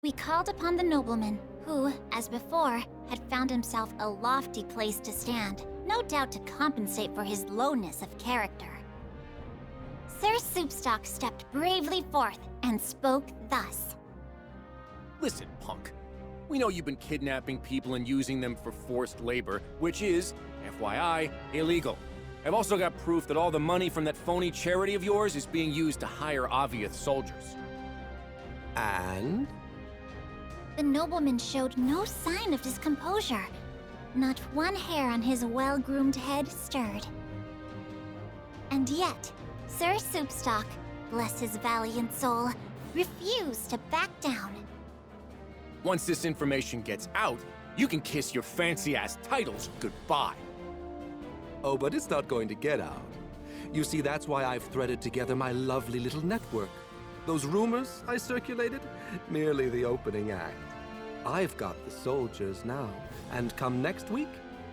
We called upon the nobleman, who, as before, had found himself a lofty place to stand, no doubt to compensate for his lowness of character. Sir Soupstock stepped bravely forth and spoke thus. Listen, punk. We know you've been kidnapping people and using them for forced labor, which is, FYI, illegal. I've also got proof that all the money from that phony charity of yours is being used to hire Aviath soldiers. And? The nobleman showed no sign of discomposure. Not one hair on his well-groomed head stirred. And yet, Sir Soupstock, bless his valiant soul, refused to back down. Once this information gets out, you can kiss your fancy-ass titles goodbye. Oh, but it's not going to get out. You see, that's why I've threaded together my lovely little network. Those rumors I circulated? Merely the opening act. I've got the soldiers now, and come next week,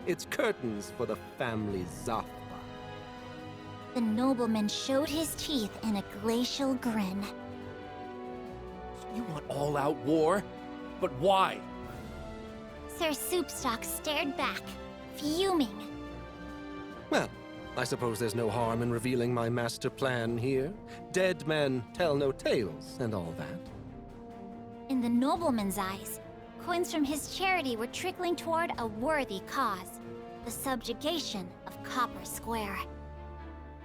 it's curtains for the family Zathba. The nobleman showed his teeth in a glacial grin. You want all-out war? But why? Sir Soupstock stared back, fuming. Well, I suppose there's no harm in revealing my master plan here. Dead men tell no tales and all that. In the nobleman's eyes, coins from his charity were trickling toward a worthy cause, the subjugation of Copper Square.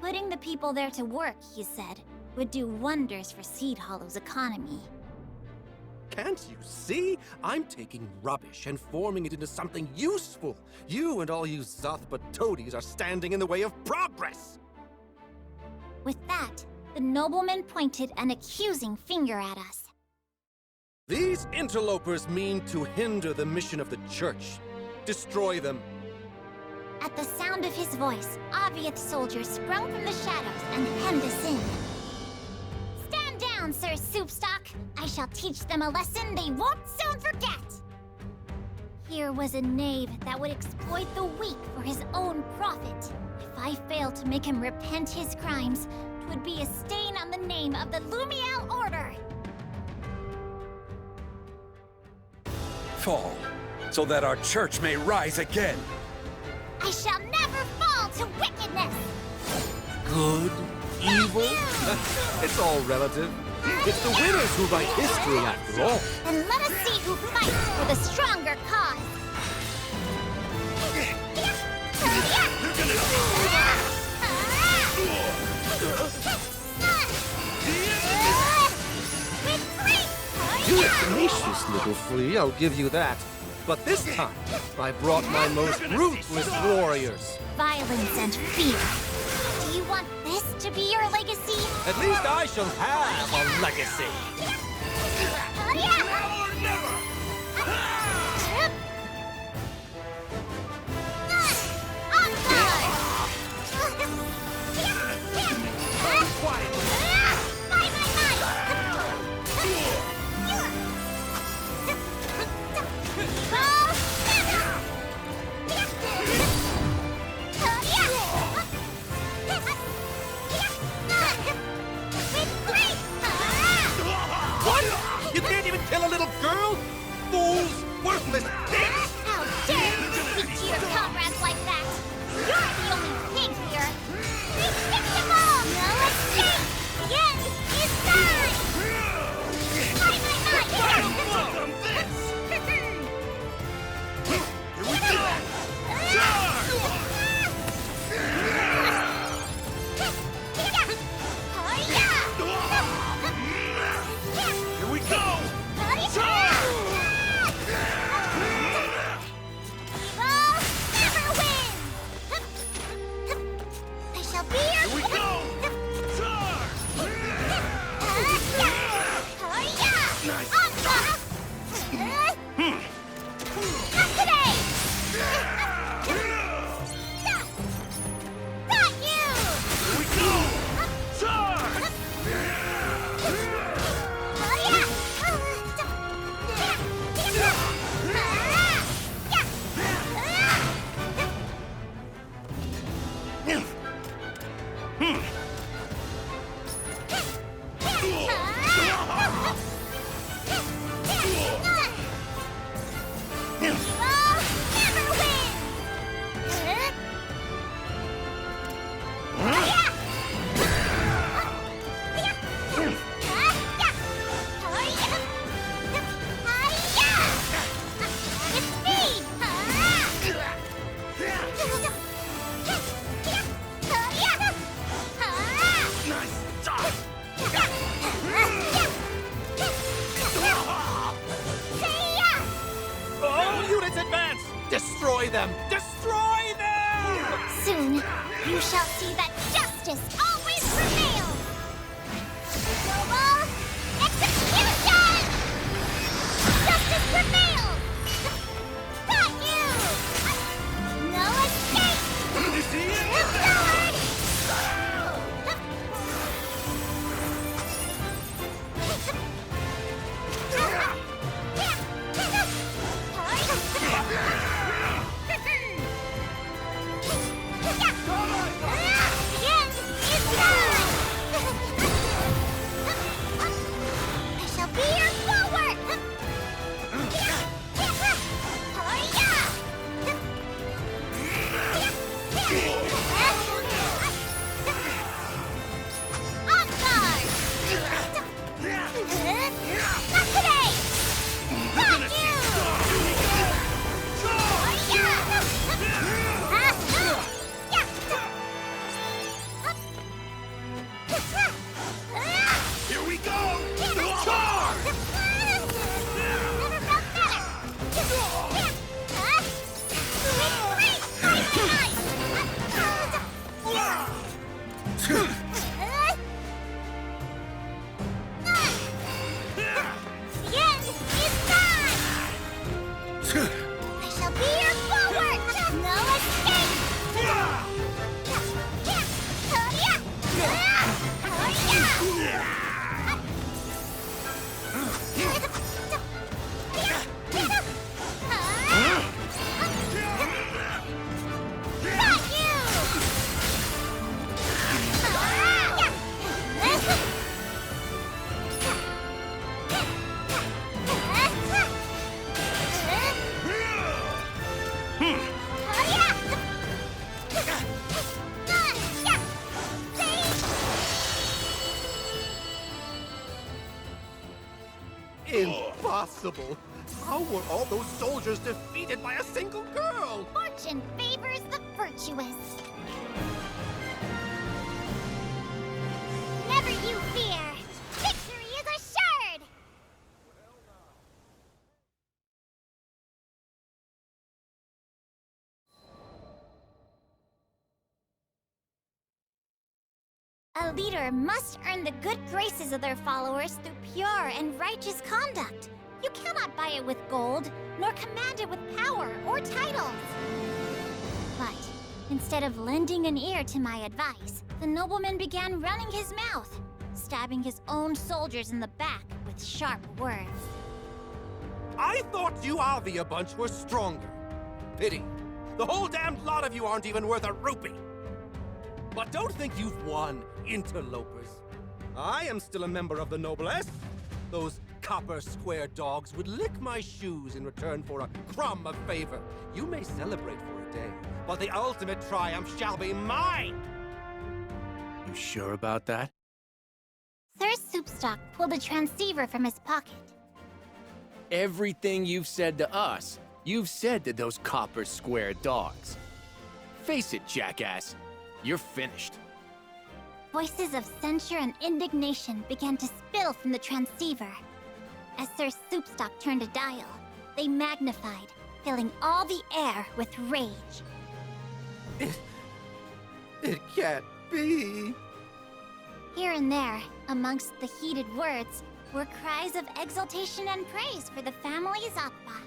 Putting the people there to work, he said, would do wonders for Seed Hollow's economy. Can't you see? I'm taking rubbish and forming it into something useful. You and all you Zathba toadies are standing in the way of progress. With that, the nobleman pointed an accusing finger at us. These interlopers mean to hinder the mission of the church. Destroy them. At the sound of his voice, Aviath soldiers sprung from the shadows and hemmed us in. Stand down, Sir Soupstock! I shall teach them a lesson they won't soon forget! Here was a knave that would exploit the weak for his own profit. If I failed to make him repent his crimes, 'twould be a stain on the name of the Lumiel Order! Fall, so that our church may rise again! I shall never fall to wickedness! Good? Evil? It's all relative. It's the winners who write history, after all. And let us see who fights for the stronger cause! You're a tenacious little flea, I'll give you that. But this time, I brought my most ruthless warriors. Violence and fear. Do you want this to be your legacy? At least I shall have a legacy. You can't even kill a little girl? Fools! Worthless pigs! How dare you speak to your comrades like that? You're the only pig here! Predictable! No escape! The end is nigh! Welcome this! Here we go! Charge! Here we go! Charge! You shall see that justice always prevails! Global execution! Justice prevails! Got you! No escape! You see it? Move forward! Here we go! Charge! Never felt better! The end is nigh! I shall be your bulwark! No escape! Impossible! How were all those soldiers defeated by a single girl? Fortune favors the virtuous. Never you fear. Victory is assured. A leader must earn the good graces of their followers through pure and righteous conduct. You cannot buy it with gold, nor command it with power or titles. But instead of lending an ear to my advice, the nobleman began running his mouth, stabbing his own soldiers in the back with sharp words. I thought you Avia bunch were stronger. Pity. The whole damned lot of you aren't even worth a rupee. But don't think you've won, interlopers. I am still a member of the noblesse. Those copper square dogs would lick my shoes in return for a crumb of favor. You may celebrate for a day, but the ultimate triumph shall be mine! You sure about that? Sir Soupstock pulled a transceiver from his pocket. Everything you've said to us, you've said to those copper square dogs. Face it, jackass. You're finished. Voices of censure and indignation began to spill from the transceiver. As Sir Soupstock turned a dial, they magnified, filling all the air with rage. It can't be. Here and there, amongst the heated words, were cries of exultation and praise for the family Zappa.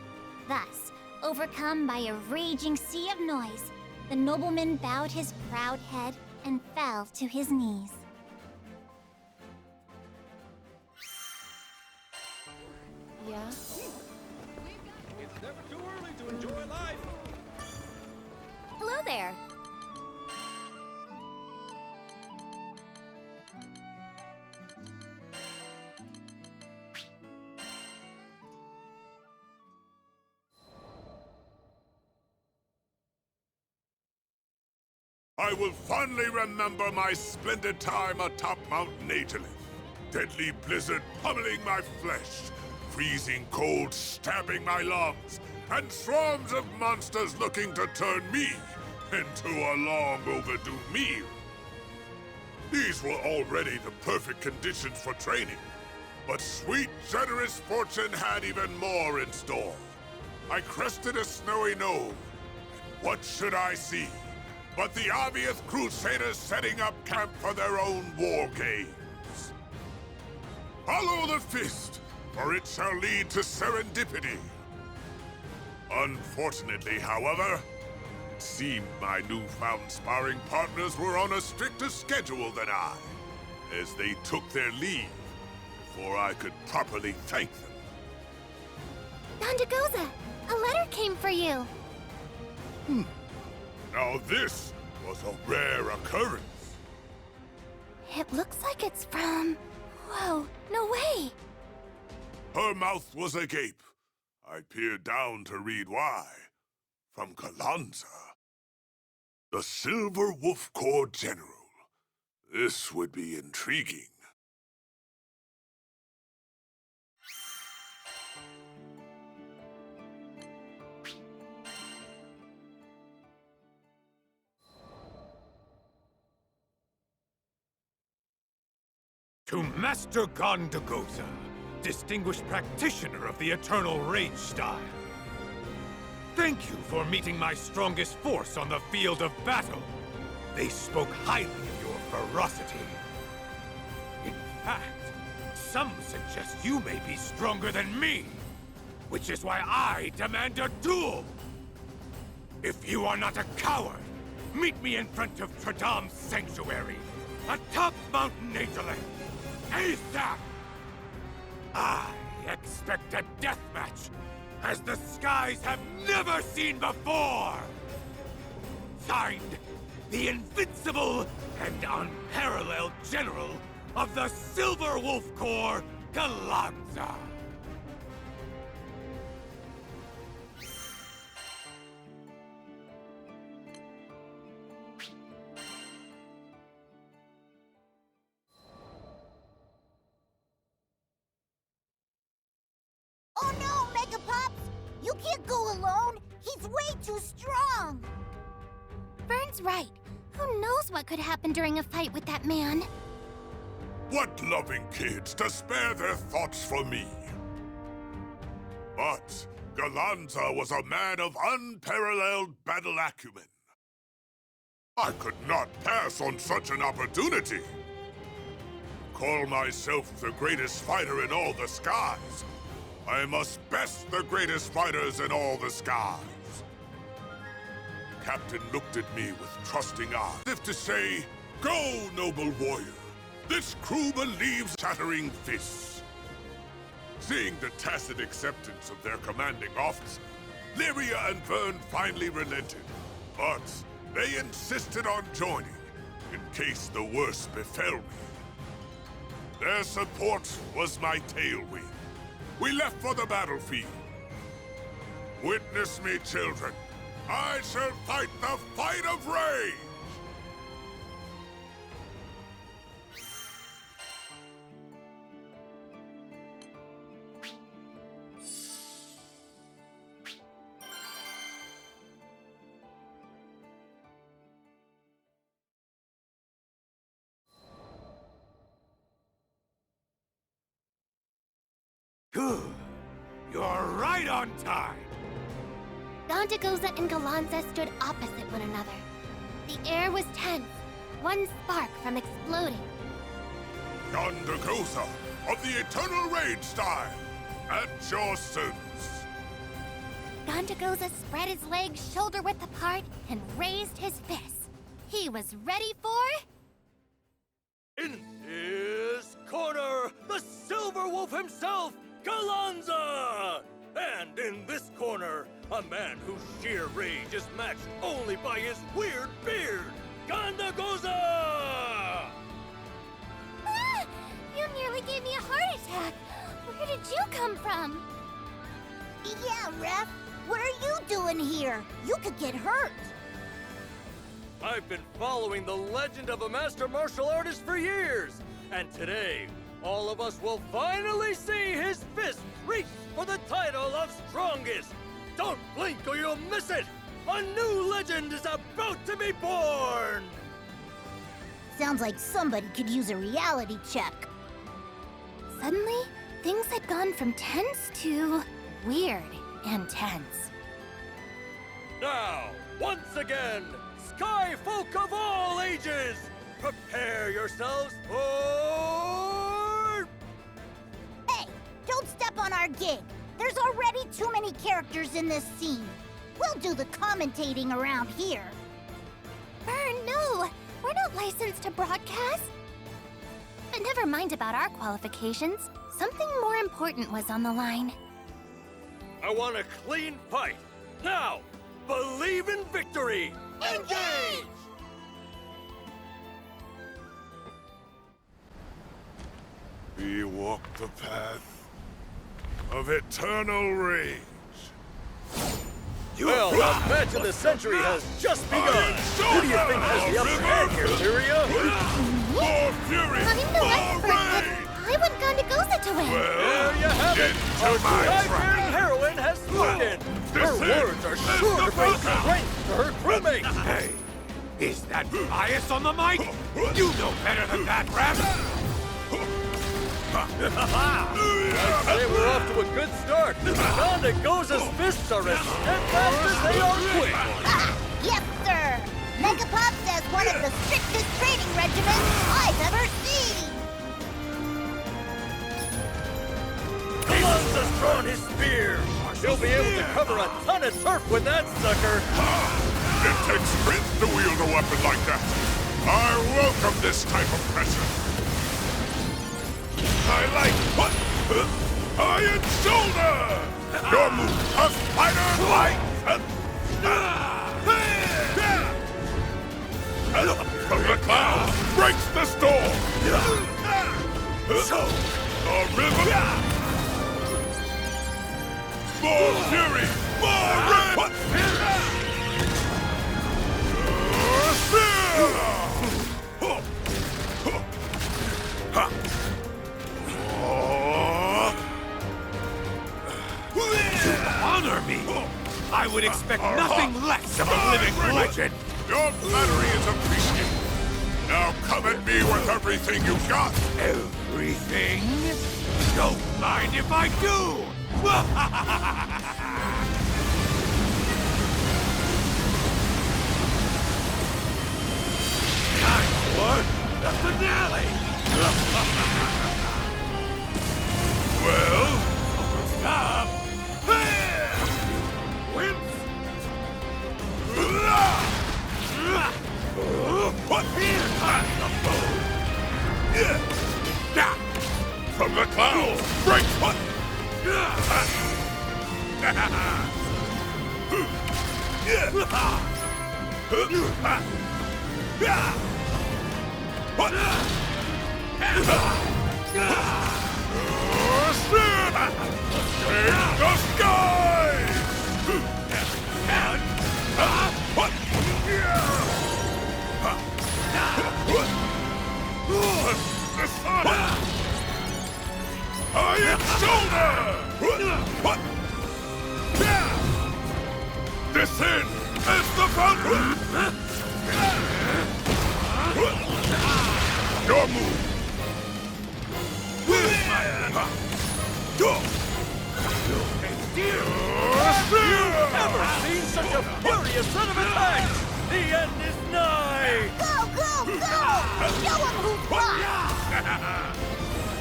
Thus, overcome by a raging sea of noise, the nobleman bowed his proud head and fell to his knees. Yeah? It's never too early to enjoy life. Hello there. I will fondly remember my splendid time atop Mount Natalith. Deadly blizzard pummeling my flesh, freezing cold stabbing my lungs, and swarms of monsters looking to turn me into a long overdue meal. These were already the perfect conditions for training, but sweet, generous fortune had even more in store. I crested a snowy knoll. What should I see but the obvious crusaders setting up camp for their own war games. Follow the fist, for it shall lead to serendipity. Unfortunately, however, it seemed my newfound sparring partners were on a stricter schedule than I, as they took their leave before I could properly thank them. Gondagoza, a letter came for you. Now this was a rare occurrence. It looks like it's from... Whoa, no way! Her mouth was agape. I peered down to read why. From Galanza. The Silver Wolf Corps General. This would be intriguing. To Master Gondagoza, distinguished practitioner of the Eternal Rage style. Thank you for meeting my strongest force on the field of battle. They spoke highly of your ferocity. In fact, some suggest you may be stronger than me, which is why I demand a duel. If you are not a coward, meet me in front of Tradam's sanctuary, atop Mount Nageleth. ASAP! I expect a deathmatch, as the skies have never seen before! Signed, the invincible and unparalleled General of the Silver Wolf Corps, Galanza! Oh no, Mega Pops! You can't go alone! He's way too strong! Vern's right. Who knows what could happen during a fight with that man? What loving kids to spare their thoughts for me! But Galanza was a man of unparalleled battle acumen. I could not pass on such an opportunity. Call myself the greatest fighter in all the skies. I must best the greatest fighters in all the skies. Captain looked at me with trusting eyes, as if to say, "Go, noble warrior! This crew believes shattering fists." Seeing the tacit acceptance of their commanding officer, Lyria and Vern finally relented, but they insisted on joining, in case the worst befell me. Their support was my tailwind. We left for the battlefield. Witness me, children. I shall fight the fight of rage! Good. You're right on time. Gondagoza and Galanza stood opposite one another. The air was tense, one spark from exploding. Gondagoza of the Eternal Rage style, at your service. Gondagoza spread his legs shoulder-width apart and raised his fist. He was ready for... In his corner, the Silver Wolf himself, Galanza! And in this corner, a man whose sheer rage is matched only by his weird beard, Gondagoza! Ah! You nearly gave me a heart attack! Where did you come from? Yeah, Ref. What are you doing here? You could get hurt. I've been following the legend of a master martial artist for years, and today, all of us will finally see his fist reach for the title of strongest! Don't blink or you'll miss it! A new legend is about to be born! Sounds like somebody could use a reality check. Suddenly, things had gone from tense to weird and tense. Now, once again, Sky folk of all ages! Prepare yourselves for... Hey, don't step on our gig. There's already too many characters in this scene. We'll do the commentating around here. Vern, no! We're not licensed to broadcast. But never mind about our qualifications. Something more important was on the line. I want a clean fight. Now, believe in victory! Engage! We walk the path of eternal rage. Well, the match of the century has just begun. Who do you think has the upper hand here, Lyria? More fury! I'm the More expert, but rage! I want Gondagosa to win. There you have it. Our Into my pride-bearing heroine has spoken. Her words are sure to bring strength to her crewmates. Hey, is that bias on the mic? You know better than that, Rap! I'd say we're off to a good start. Gondagosa's fists are as steadfast as they are quick. Yes, sir. Megapop says one of the strictest training regimens I've ever seen. Alonso's drawn his spear. He'll be able to cover a ton of turf with that sucker. It takes strength to wield a weapon like that. I welcome this type of pressure. I like what? Iron shoulder! Your move, a spider light! From the clouds breaks the storm! A river! More fury! More Honor me! I would expect nothing less of a living legend! Your flattery is appreciated. Now come at me with everything you've got. Everything? Don't mind if I do! Time for the finale! Well, Stop! Wimps! what? From the clouds, break what? Take the sky! What? The sun! Iron shoulder! What? Descend as the fountain! Your move! Never seen such a furious set of attacks! The end is nigh! Go, go, go! Show him who's boss!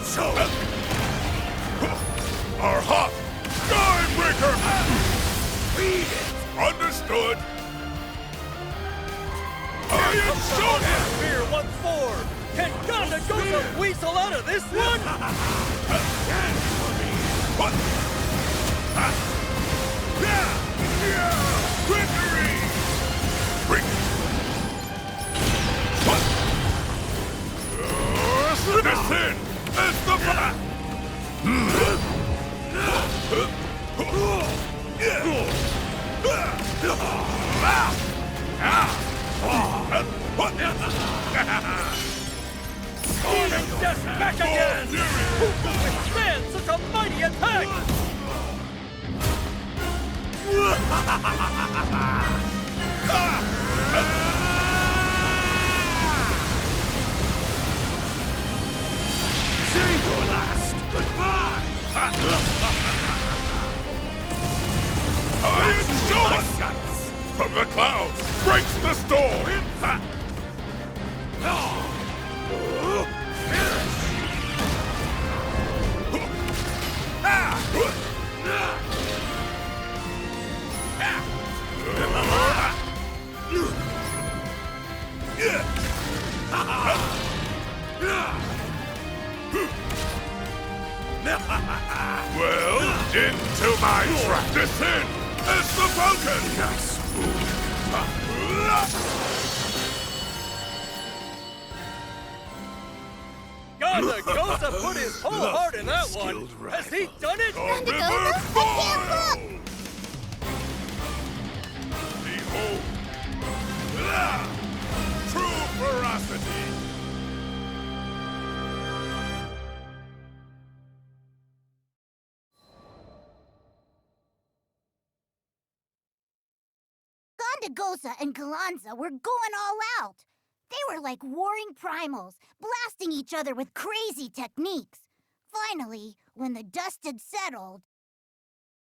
So, our hot Skybreaker! Read it! Understood! Iron shoulder! Spear once more! Can Gondagosa weasel out of this one? What? Victory! Bring it! What? Descend as the Stealing death back again! Who could withstand such a mighty attack? Say your last goodbye! Iron shoulder! Guts! from the clouds breaks the storm! Ha! Well, into my trap! Descend as the Falcon! Gondagoza put his whole heart in that one! Has he done it? River boil! Behold! True ferocity! Gondagoza and Kalanza were going all out. They were like warring primals, blasting each other with crazy techniques. Finally, when the dust had settled...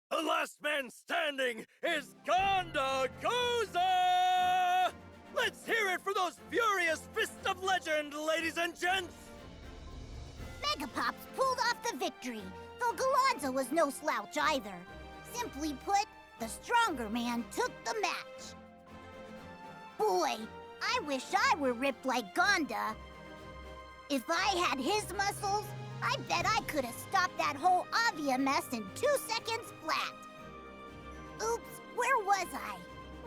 The last man standing is Gondagoza! Let's hear it for those furious fists of legend, ladies and gents! Megapops pulled off the victory, though Kalanza was no slouch either. Simply put, the stronger man took the match. Boy, I wish I were ripped like Gonda. If I had his muscles, I bet I could have stopped that whole Avia mess in 2 seconds flat. Oops, where was I?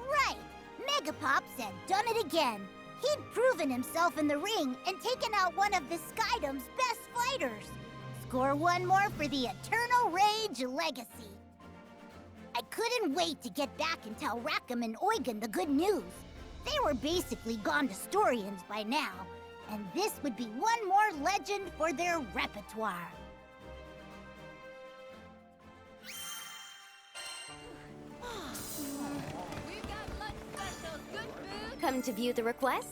Right, Megapops had done it again. He'd proven himself in the ring and taken out one of the Skydom's best fighters. Score one more for the Eternal Rage legacy. I couldn't wait to get back and tell Rackham and Eugen the good news. They were basically Gondastorians by now, and this would be one more legend for their repertoire. Come to view the request?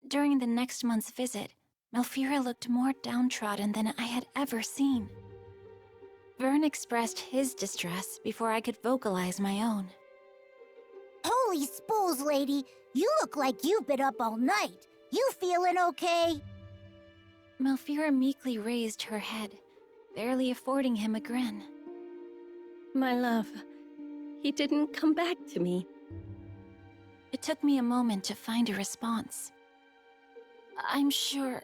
During the next month's visit, Malfira looked more downtrodden than I had ever seen. Vern expressed his distress before I could vocalize my own. Holy spools, lady! You look like you've been up all night. You feeling okay? Malfira meekly raised her head, barely affording him a grin. My love, he didn't come back to me. It took me a moment to find a response. I'm sure...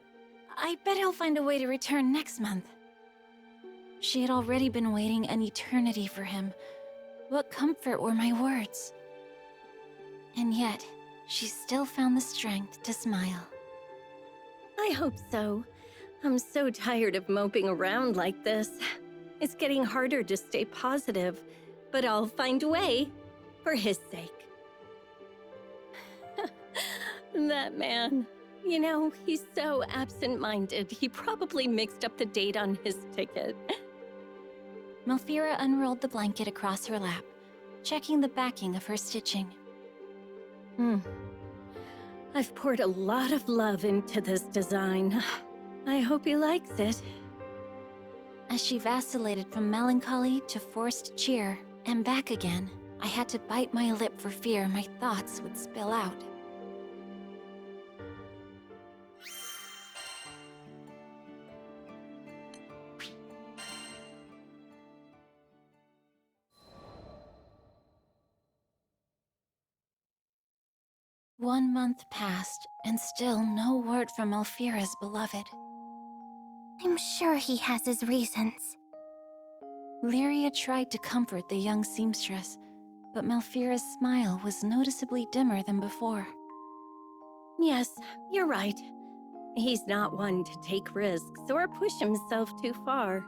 I bet he'll find a way to return next month. She had already been waiting an eternity for him. What comfort were my words? And yet, she still found the strength to smile. I hope so. I'm so tired of moping around like this. It's getting harder to stay positive, but I'll find a way, for his sake. That man, you know, he's so absent-minded, he probably mixed up the date on his ticket. Malfira unrolled the blanket across her lap, checking the backing of her stitching. I've poured a lot of love into this design. I hope he likes it. As she vacillated from melancholy to forced cheer, and back again, I had to bite my lip for fear my thoughts would spill out. One month passed, and still no word from Malfira's beloved. I'm sure he has his reasons. Lyria tried to comfort the young seamstress, but Malfira's smile was noticeably dimmer than before. Yes, you're right. He's not one to take risks or push himself too far.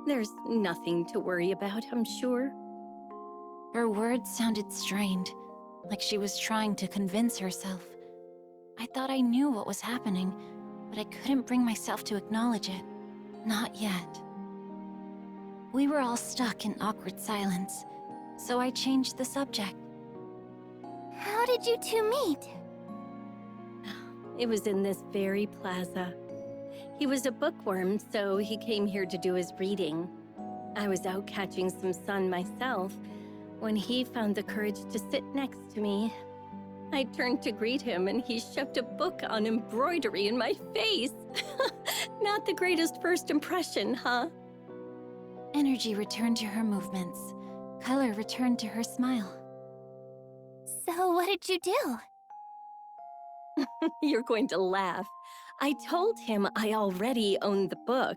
There's nothing to worry about, I'm sure. Her words sounded strained, like she was trying to convince herself. I thought I knew what was happening, but I couldn't bring myself to acknowledge it. Not yet. We were all stuck in awkward silence, so I changed the subject. How did you two meet? It was in this very plaza. He was a bookworm, so he came here to do his reading. I was out catching some sun myself when he found the courage to sit next to me. I turned to greet him, and he shoved a book on embroidery in my face. Not the greatest first impression, huh? Energy returned to her movements. Color returned to her smile. So what did you do? You're going to laugh. I told him I already owned the book.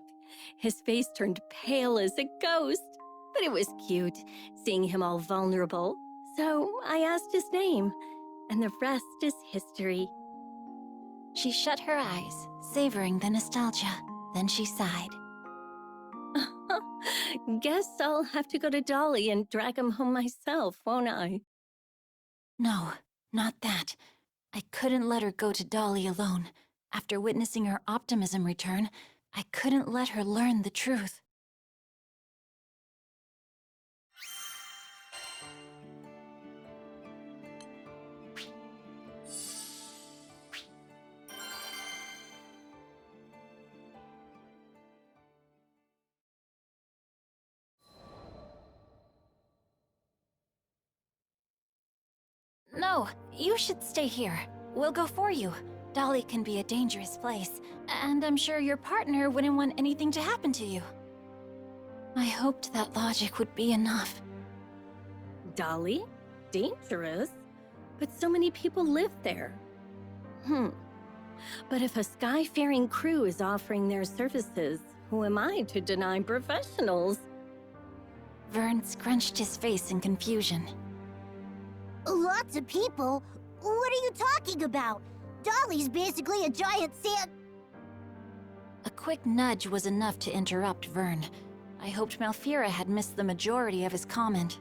His face turned pale as a ghost, but it was cute, seeing him all vulnerable. So I asked his name, and the rest is history. She shut her eyes, savoring the nostalgia. Then she sighed. Guess I'll have to go to Dolly and drag him home myself, won't I? No, not that. I couldn't let her go to Dolly alone. After witnessing her optimism return, I couldn't let her learn the truth. No, you should stay here. We'll go for you. Dolly can be a dangerous place, and I'm sure your partner wouldn't want anything to happen to you. I hoped that logic would be enough. Dolly? Dangerous? But so many people live there. But if a sky-faring crew is offering their services, who am I to deny professionals? Vern scrunched his face in confusion. Lots of people? What are you talking about? Dolly's basically a giant sand... A quick nudge was enough to interrupt Vern. I hoped Malfira had missed the majority of his comment.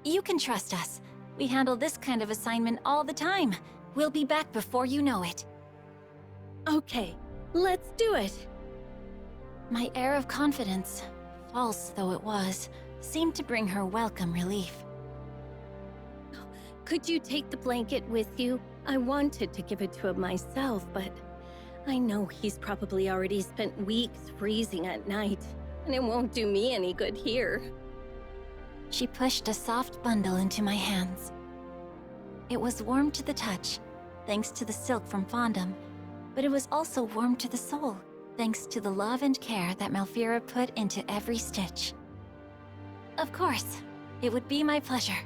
You can trust us. We handle this kind of assignment all the time. We'll be back before you know it. Okay, let's do it. My air of confidence, false though it was, seemed to bring her welcome relief. Could you take the blanket with you? I wanted to give it to him myself, but I know he's probably already spent weeks freezing at night, and it won't do me any good here. She pushed a soft bundle into my hands. It was warm to the touch, thanks to the silk from Fondom, but it was also warm to the soul, thanks to the love and care that Malfira put into every stitch. Of course, it would be my pleasure.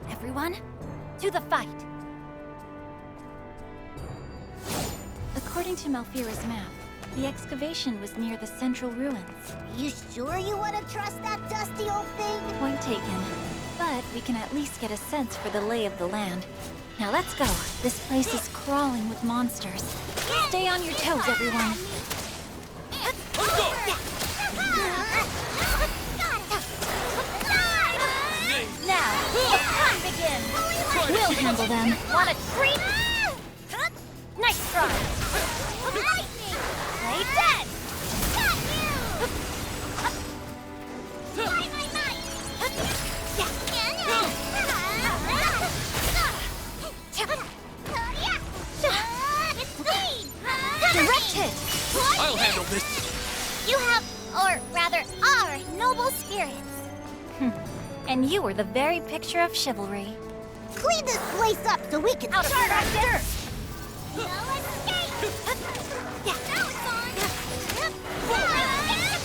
Everyone, to the fight! According to Malfira's map, the excavation was near the central ruins. You sure you want to trust that dusty old thing? Point taken. But we can at least get a sense for the lay of the land. Now let's go. This place is crawling with monsters. Stay on your toes, everyone. Let's go! Now, the fun begins! We'll handle them. Want a treat? Nice try! Play dead! Got you! Direct hit! I'll handle this! You have, or rather, are noble spirits. And you were the very picture of chivalry. Clean this place up so we can start our dinner! No escape! Now it's on!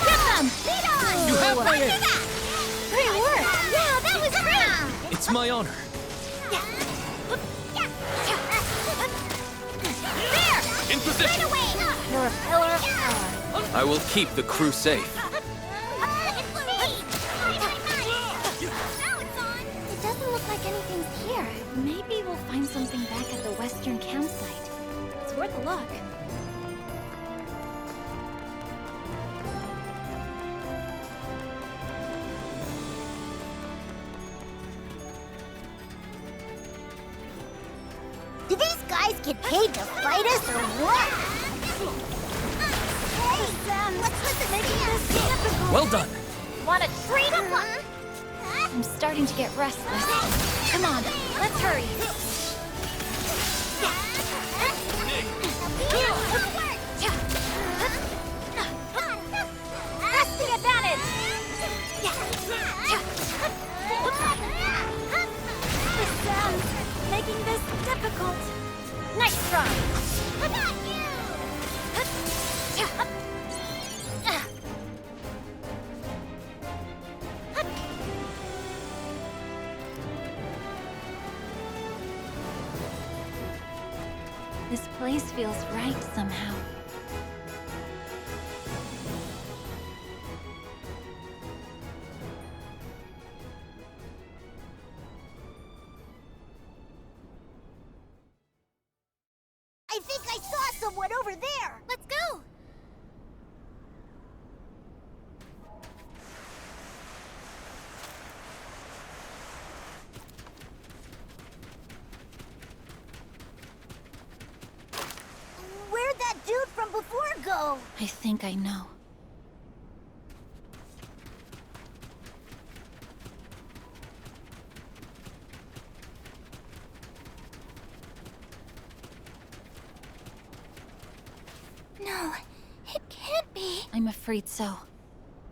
Get them! Lead on! You have my After aim! that! Great work! Yeah, that was great! It's my honor. There! In position! Right away! You're a pillar of power. I will keep the crew safe. It doesn't look like anything's here. Maybe we'll find something back at the western campsite. It's worth a look. Do these guys get paid to fight us or what? Hey, Sam, what's with the Well done. Want a treat? I'm starting to get restless. Come on, let's hurry. Press the advantage! The sound's making this difficult. Nice try! I got you! This place feels right somehow. I think I saw someone over there! Let's go! Where'd that dude from before go? I think I know. No, it can't be. I'm afraid so.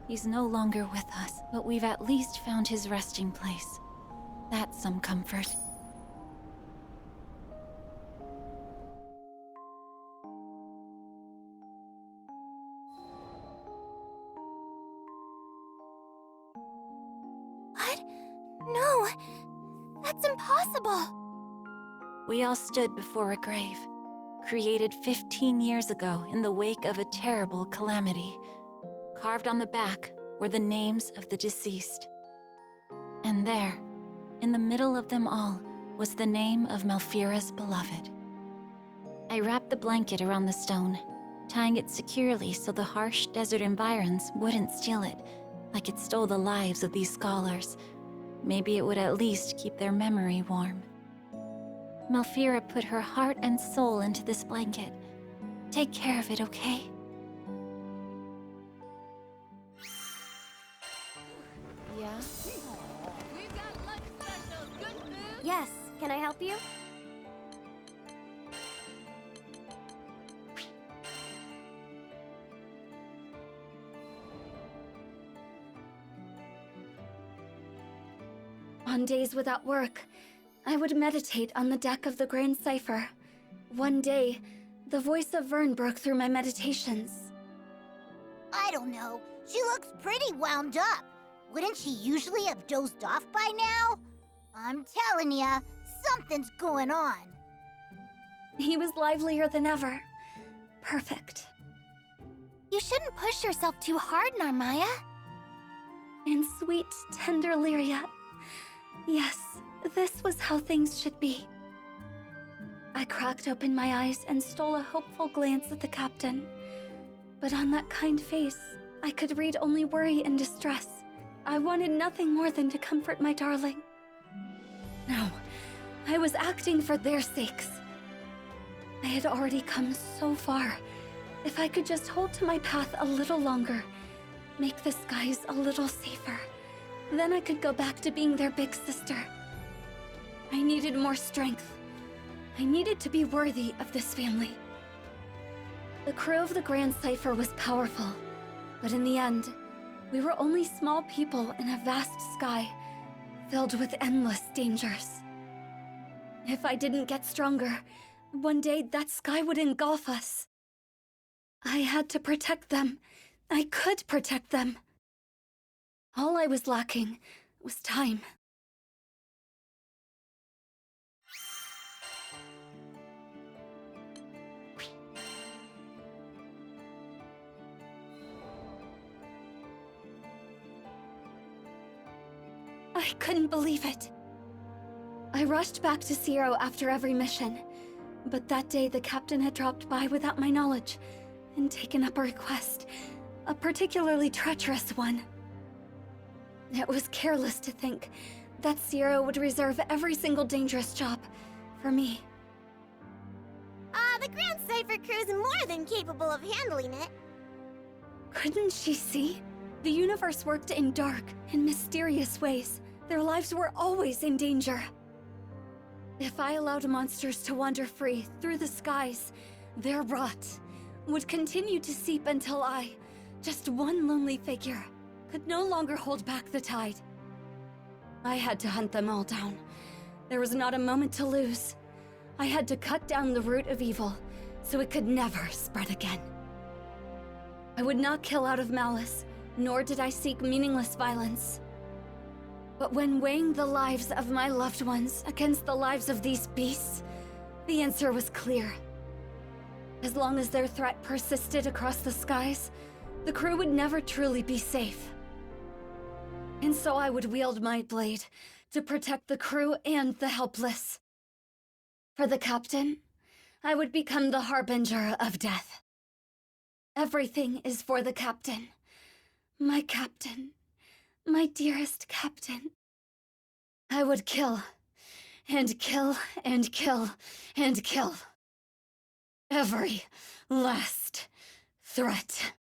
He's no longer with us, but we've at least found his resting place. That's some comfort. What? No, that's impossible. We all stood before a grave, created 15 years ago in the wake of a terrible calamity. Carved on the back were the names of the deceased. And there, in the middle of them all, was the name of Malfira's beloved. I wrapped the blanket around the stone, tying it securely so the harsh desert environs wouldn't steal it, like it stole the lives of these scholars. Maybe it would at least keep their memory warm. Malfira put her heart and soul into this blanket. Take care of it, okay? Yeah? Yes, can I help you? On days without work, I would meditate on the deck of the Grand Cipher. One day, the voice of Vern broke through my meditations. I don't know. She looks pretty wound up. Wouldn't she usually have dozed off by now? I'm telling ya, something's going on. He was livelier than ever. Perfect. You shouldn't push yourself too hard, Narmaya. And sweet, tender Lyria. Yes, this was how things should be. I cracked open my eyes and stole a hopeful glance at the captain. But on that kind face, I could read only worry and distress. I wanted nothing more than to comfort my darling. No, I was acting for their sakes. I had already come so far. If I could just hold to my path a little longer, make the skies a little safer, then I could go back to being their big sister. I needed more strength. I needed to be worthy of this family. The crew of the Grand Cipher was powerful, but in the end, we were only small people in a vast sky, filled with endless dangers. If I didn't get stronger, one day that sky would engulf us. I had to protect them. I could protect them. All I was lacking was time. I couldn't believe it. I rushed back to Zero after every mission, but that day the captain had dropped by without my knowledge and taken up a request, a particularly treacherous one. It was careless to think that Zero would reserve every single dangerous job for me. The Grand Cipher crew's more than capable of handling it. Couldn't she see? The universe worked in dark and mysterious ways, Their lives were always in danger. If I allowed monsters to wander free through the skies, their rot would continue to seep until I, just one lonely figure, could no longer hold back the tide. I had to hunt them all down. There was not a moment to lose. I had to cut down the root of evil, so it could never spread again. I would not kill out of malice, nor did I seek meaningless violence. But when weighing the lives of my loved ones against the lives of these beasts, the answer was clear. As long as their threat persisted across the skies, the crew would never truly be safe. And so I would wield my blade to protect the crew and the helpless. For the captain, I would become the harbinger of death. Everything is for the captain. My captain. My dearest captain. I would kill, and kill, and kill, and kill. Every last threat.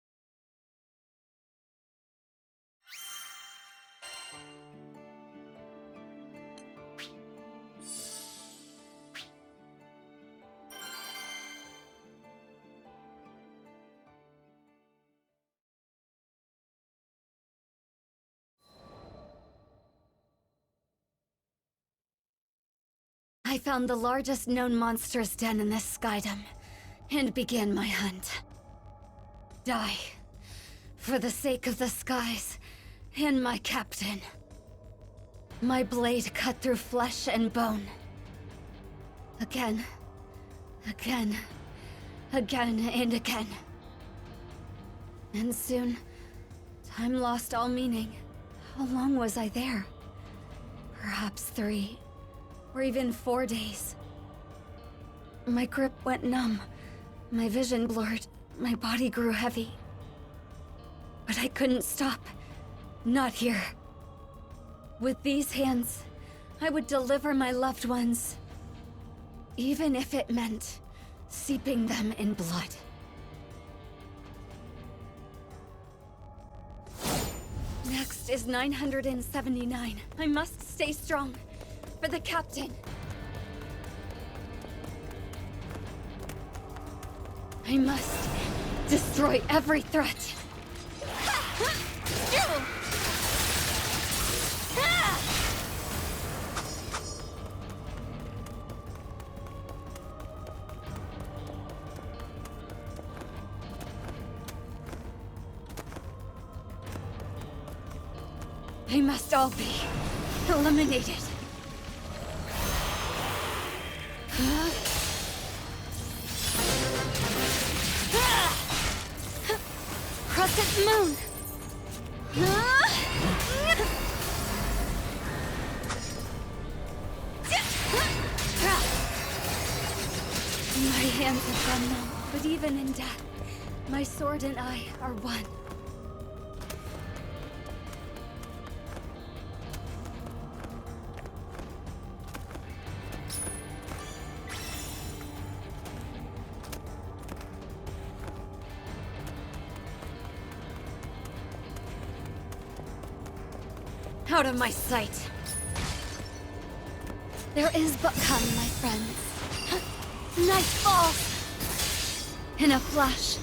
I found the largest known monster's den in this skydom, and began my hunt. Die, for the sake of the skies, and my captain. My blade cut through flesh and bone. Again, again, again and again. And soon, time lost all meaning. How long was I there? Perhaps 3. Or even 4 days. My grip went numb, my vision blurred, my body grew heavy. But I couldn't stop. Not here. With these hands, I would deliver my loved ones, even if it meant steeping them in blood. Next is 979. I must stay strong. For the captain. I must destroy every threat. They must all be eliminated. Crescent moon! My hands have gone numb, but even in death, my sword and I are one. Out of my sight. There is but come, my friends. Night falls. In a flash.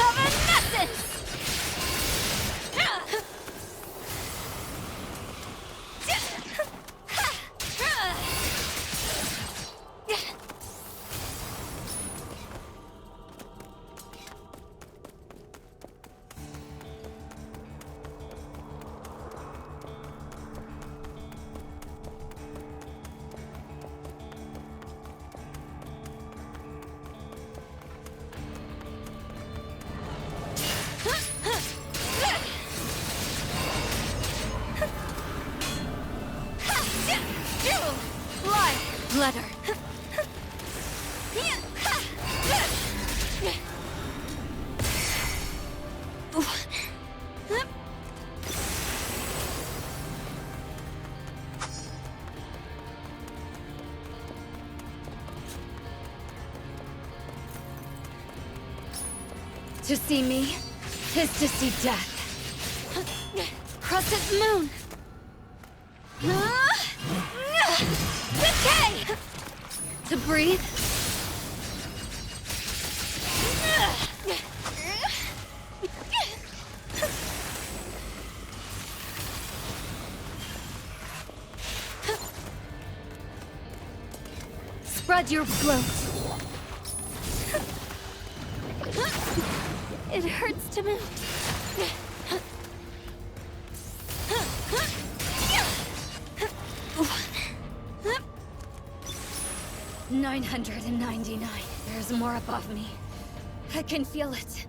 Evanescence! Letter. To see me is to see death. Crescent moon! Decay! To breathe. Spread your bloat. It hurts to move. 999. There's more above me. I can feel it.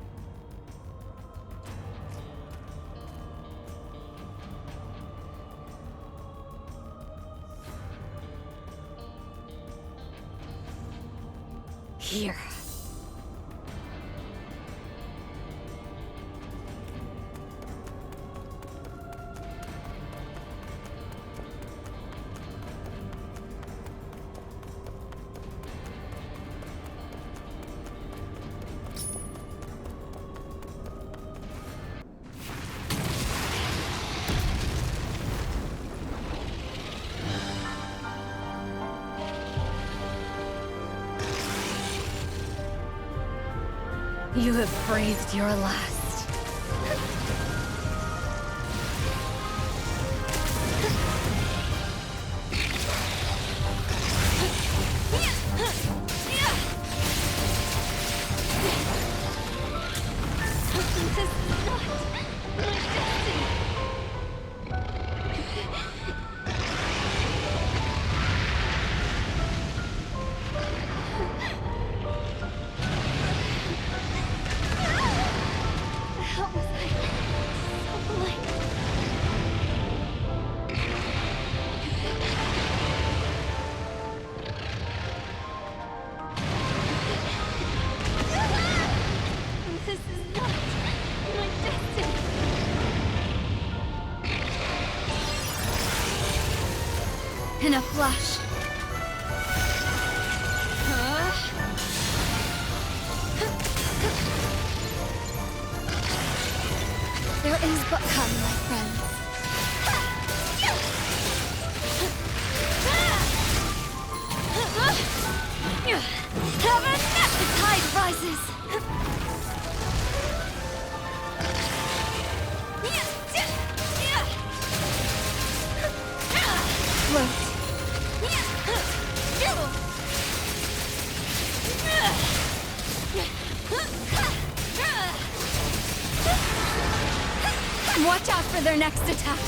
Here. You have breathed your last. In a flash. There is but come, my friends. Heaven! The tide rises. Float. Watch out for their next attack.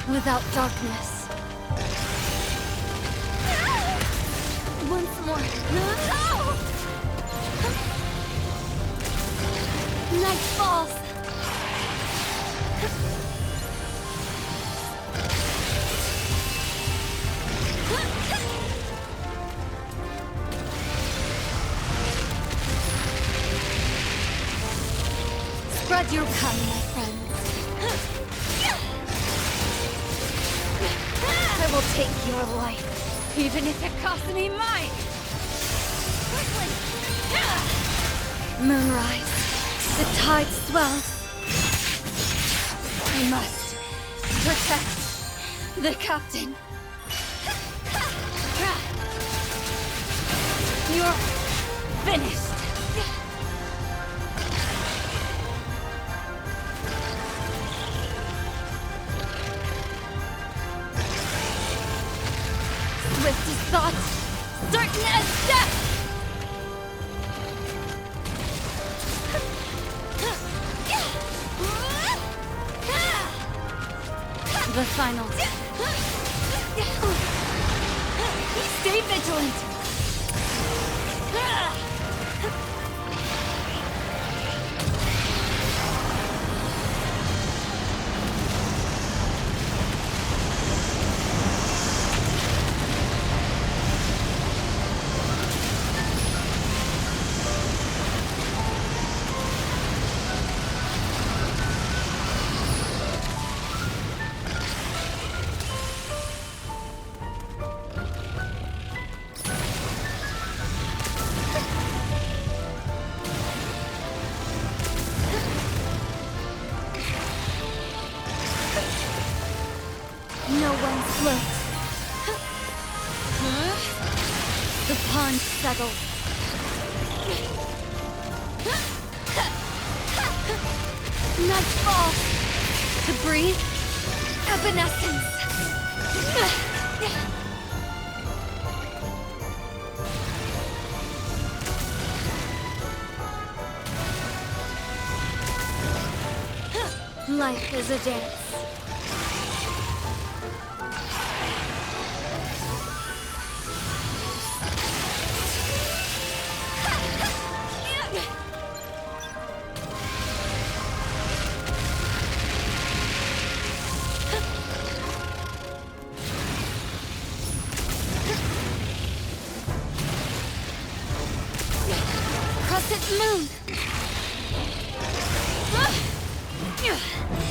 Without darkness. Once more. No! Night falls. Spread your come, my friends. I will take your life, even if it costs me mine! Moonrise. The tide swells. I must protect the captain. You're finished. Swift as thought, certain as death! The final. Stay vigilant! The pond settles. Nightfall. To breathe. Evanescence. Life is a dance. Crescent moon.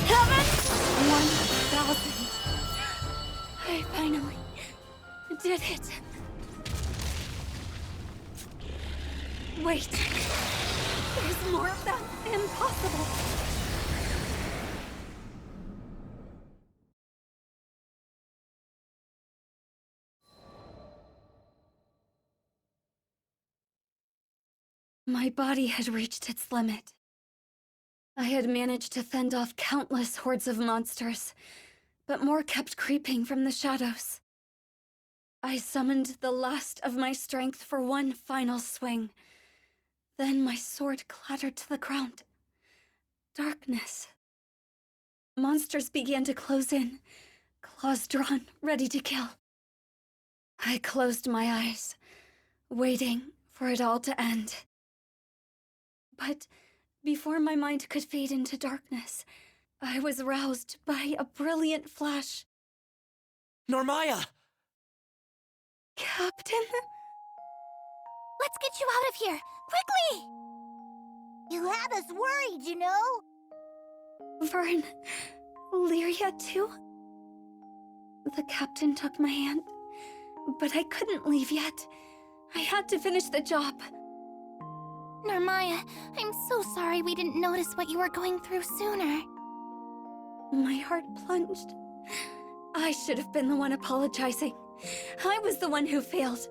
Heaven! 1,000. I finally did it. Wait. There's more of that. Impossible. My body had reached its limit. I had managed to fend off countless hordes of monsters, but more kept creeping from the shadows. I summoned the last of my strength for one final swing. Then my sword clattered to the ground. Darkness. Monsters began to close in, claws drawn, ready to kill. I closed my eyes, waiting for it all to end. But before my mind could fade into darkness, I was roused by a brilliant flash. Normaya! Captain? Let's get you out of here! Quickly! You had us worried, you know? Vern, Lyria too? The captain took my hand, but I couldn't leave yet. I had to finish the job. Normaya, I'm so sorry we didn't notice what you were going through sooner. My heart plunged. I should have been the one apologizing. I was the one who failed.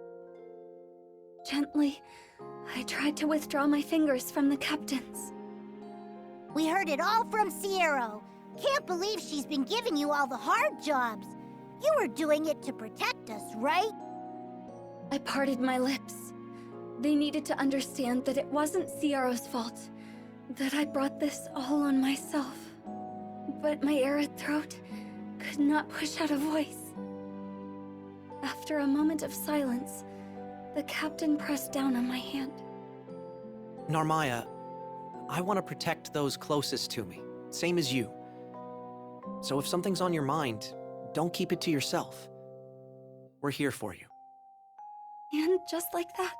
Gently, I tried to withdraw my fingers from the captain's. We heard it all from Sierra. Can't believe she's been giving you all the hard jobs. You were doing it to protect us, right? I parted my lips. They needed to understand that it wasn't Sierra's fault, that I brought this all on myself. But my arid throat could not push out a voice. After a moment of silence, the captain pressed down on my hand. Normaya, I want to protect those closest to me, same as you. So if something's on your mind, don't keep it to yourself. We're here for you. And just like that,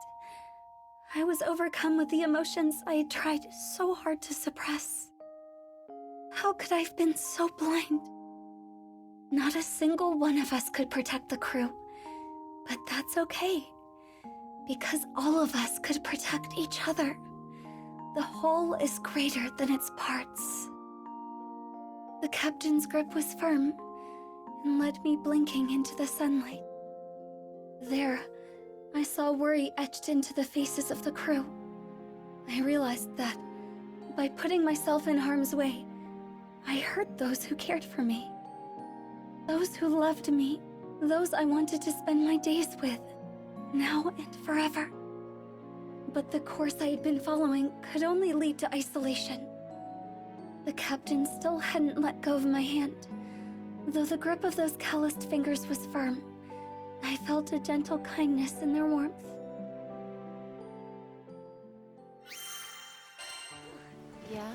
I was overcome with the emotions I had tried so hard to suppress. How could I have been so blind? Not a single one of us could protect the crew, but that's okay, because all of us could protect each other. The whole is greater than its parts. The captain's grip was firm and led me blinking into the sunlight. There, I saw worry etched into the faces of the crew. I realized that, by putting myself in harm's way, I hurt those who cared for me. Those who loved me, those I wanted to spend my days with, now and forever. But the course I had been following could only lead to isolation. The captain still hadn't let go of my hand. Though the grip of those calloused fingers was firm, I felt a gentle kindness in their warmth. Yeah?